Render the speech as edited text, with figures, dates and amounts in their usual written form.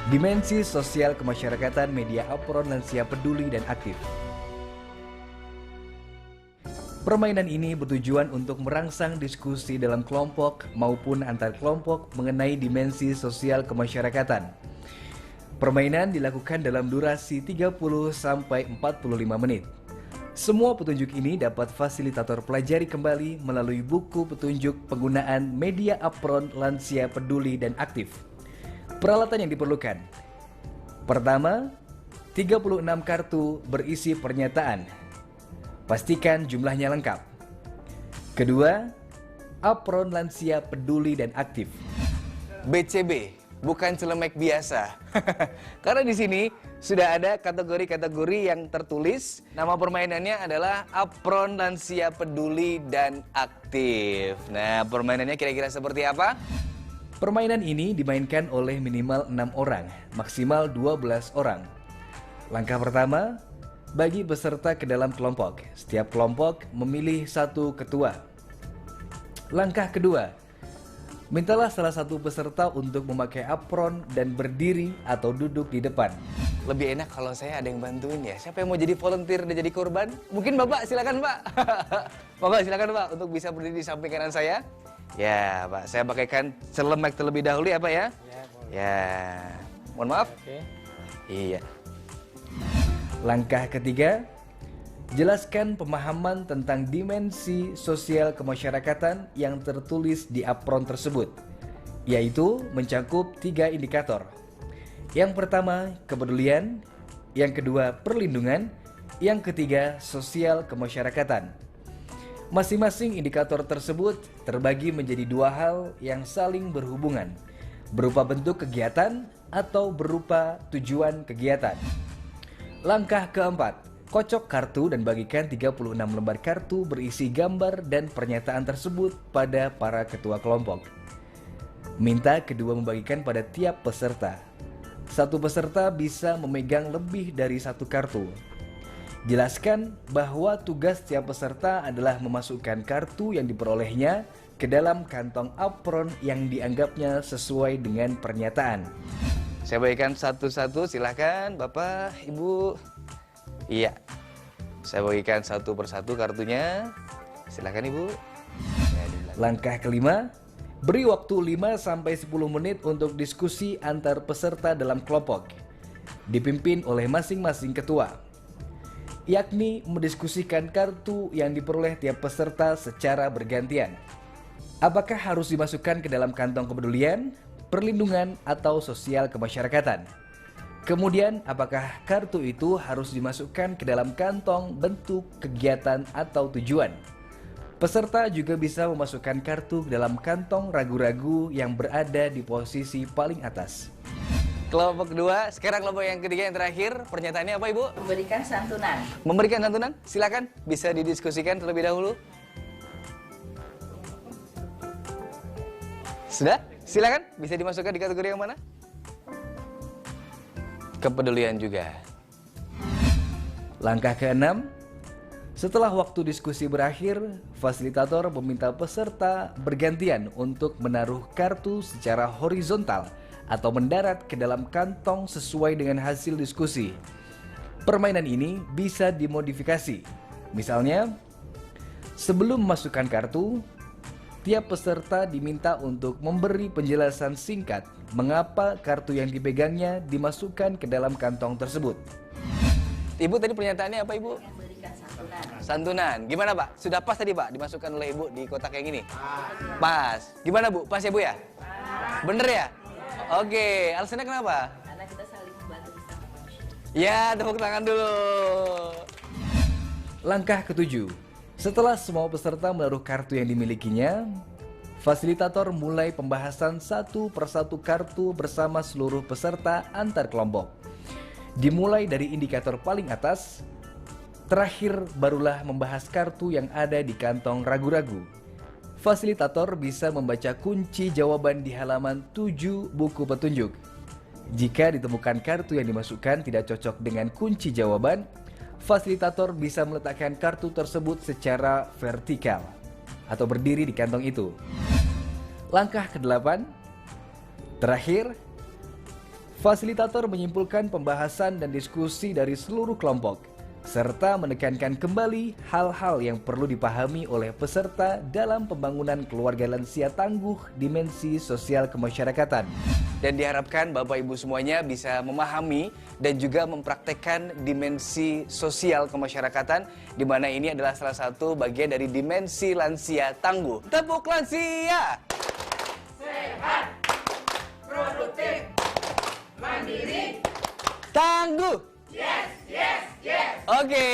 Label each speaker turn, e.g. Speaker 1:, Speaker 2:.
Speaker 1: Dimensi sosial kemasyarakatan media apron lansia peduli dan aktif. Permainan ini bertujuan untuk merangsang diskusi dalam kelompok maupun antar kelompok mengenai dimensi sosial kemasyarakatan. Permainan dilakukan dalam durasi 30-45 menit. Semua petunjuk ini dapat fasilitator pelajari kembali melalui buku petunjuk penggunaan media apron lansia peduli dan aktif. Peralatan yang diperlukan. Pertama, 36 kartu berisi pernyataan. Pastikan jumlahnya lengkap. Kedua, apron lansia peduli dan aktif.
Speaker 2: BCB, bukan celemek biasa. Karena di sini sudah ada kategori-kategori yang tertulis. Nama permainannya adalah apron lansia peduli dan aktif. Nah, permainannya kira-kira seperti apa?
Speaker 1: Permainan ini dimainkan oleh minimal 6 orang, maksimal 12 orang. Langkah pertama, bagi peserta ke dalam kelompok. Setiap kelompok memilih satu ketua. Langkah kedua, mintalah salah satu peserta untuk memakai apron dan berdiri atau duduk di depan.
Speaker 2: Lebih enak kalau saya ada yang bantuin ya. Siapa yang mau jadi volunteer dan jadi korban? Mungkin Bapak, silakan Pak. Bapak silakan Pak untuk bisa berdiri di samping kanan saya. Ya Pak, saya pakaikan celemek terlebih dahulu ya Pak ya.
Speaker 3: Ya, boleh.
Speaker 2: Ya, mohon maaf.
Speaker 3: Oke.
Speaker 2: Iya.
Speaker 1: Langkah ketiga, jelaskan pemahaman tentang dimensi sosial kemasyarakatan yang tertulis di apron tersebut, yaitu mencakup 3 indikator. Yang pertama, kepedulian. Yang kedua, perlindungan. Yang ketiga, sosial kemasyarakatan. Masing-masing indikator tersebut terbagi menjadi 2 hal yang saling berhubungan, berupa bentuk kegiatan atau berupa tujuan kegiatan. Langkah keempat, kocok kartu dan bagikan 36 lembar kartu berisi gambar dan pernyataan tersebut pada para ketua kelompok. Minta kedua membagikan pada tiap peserta. Satu peserta bisa memegang lebih dari 1 kartu. Jelaskan bahwa tugas tiap peserta adalah memasukkan kartu yang diperolehnya ke dalam kantong apron yang dianggapnya sesuai dengan pernyataan.
Speaker 2: Saya bagikan satu-satu, silahkan Bapak, Ibu. Iya, saya bagikan satu persatu kartunya. Silahkan Ibu. Ya,
Speaker 1: Langkah kelima, beri waktu 5-10 menit untuk diskusi antar peserta dalam kelompok, dipimpin oleh masing-masing ketua, yakni mendiskusikan kartu yang diperoleh tiap peserta secara bergantian. Apakah harus dimasukkan ke dalam kantong kepedulian, perlindungan, atau sosial kemasyarakatan? Kemudian, apakah kartu itu harus dimasukkan ke dalam kantong bentuk kegiatan atau tujuan? Peserta juga bisa memasukkan kartu ke dalam kantong ragu-ragu yang berada di posisi paling atas.
Speaker 2: kelompok kedua, sekarang kelompok yang ketiga yang terakhir. Pernyataannya apa Ibu?
Speaker 4: Memberikan santunan.
Speaker 2: Memberikan santunan, silakan bisa didiskusikan terlebih dahulu. Sudah? Silakan, bisa dimasukkan di kategori yang mana? Kepedulian juga.
Speaker 1: Langkah keenam, setelah waktu diskusi berakhir, fasilitator meminta peserta bergantian untuk menaruh kartu secara horizontal atau mendarat ke dalam kantong sesuai dengan hasil diskusi. Permainan ini bisa dimodifikasi. Misalnya, sebelum memasukkan kartu, tiap peserta diminta untuk memberi penjelasan singkat mengapa kartu yang dipegangnya dimasukkan ke dalam kantong tersebut.
Speaker 2: Ibu tadi pernyataannya apa Ibu?
Speaker 4: Memberikan santunan.
Speaker 2: Santunan. Gimana Pak? Sudah pas tadi Pak dimasukkan oleh Ibu di kotak yang ini? Pas. Gimana Bu? Pas ya Bu ya? Bener ya? Oke, alasannya kenapa?
Speaker 4: Karena kita saling membantu di sama manusia.
Speaker 2: Ya, tepuk tangan dulu.
Speaker 1: Langkah ketujuh, setelah semua peserta menaruh kartu yang dimilikinya, fasilitator mulai pembahasan satu persatu kartu bersama seluruh peserta antar kelompok. Dimulai dari indikator paling atas, terakhir barulah membahas kartu yang ada di kantong ragu-ragu. Fasilitator bisa membaca kunci jawaban di halaman 7 buku petunjuk. Jika ditemukan kartu yang dimasukkan tidak cocok dengan kunci jawaban, fasilitator bisa meletakkan kartu tersebut secara vertikal atau berdiri di kantong itu. Langkah ke-8, terakhir, Fasilitator menyimpulkan pembahasan dan diskusi dari seluruh kelompok, serta menekankan kembali hal-hal yang perlu dipahami oleh peserta dalam pembangunan keluarga lansia tangguh dimensi sosial kemasyarakatan.
Speaker 2: Dan diharapkan Bapak Ibu semuanya bisa memahami dan juga mempraktekkan dimensi sosial kemasyarakatan, di mana ini adalah salah satu bagian dari dimensi lansia tangguh. Tepuk lansia!
Speaker 3: Sehat, produktif, mandiri,
Speaker 2: Tangguh!
Speaker 3: yes, yes, yes.
Speaker 2: Oke.